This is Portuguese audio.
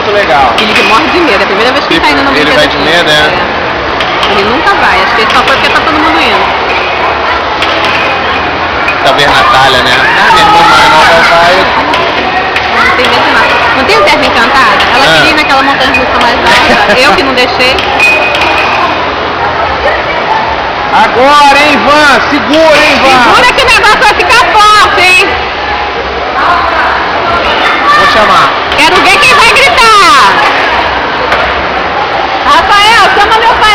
muito legal. Ele morre de medo, é a primeira vez que ele tá indo no Ele brinquedo vai de aqui. medo, é? Ele nunca vai, acho que ele só foi porque tá todo mundo indo. Talvez Natália, né? Ah, minha irmã mais nova vai. Não tem medo de nada. Não tem Terra Encantada? Ela queria ir naquela montanha russa mais alta, eu que não deixei. Agora, hein, Van? Segura, hein, Van? Segura que o negócio vai ficar forte, hein? Vou chamar. Quero ver quem vai gritar. Rafael, chama meu pai.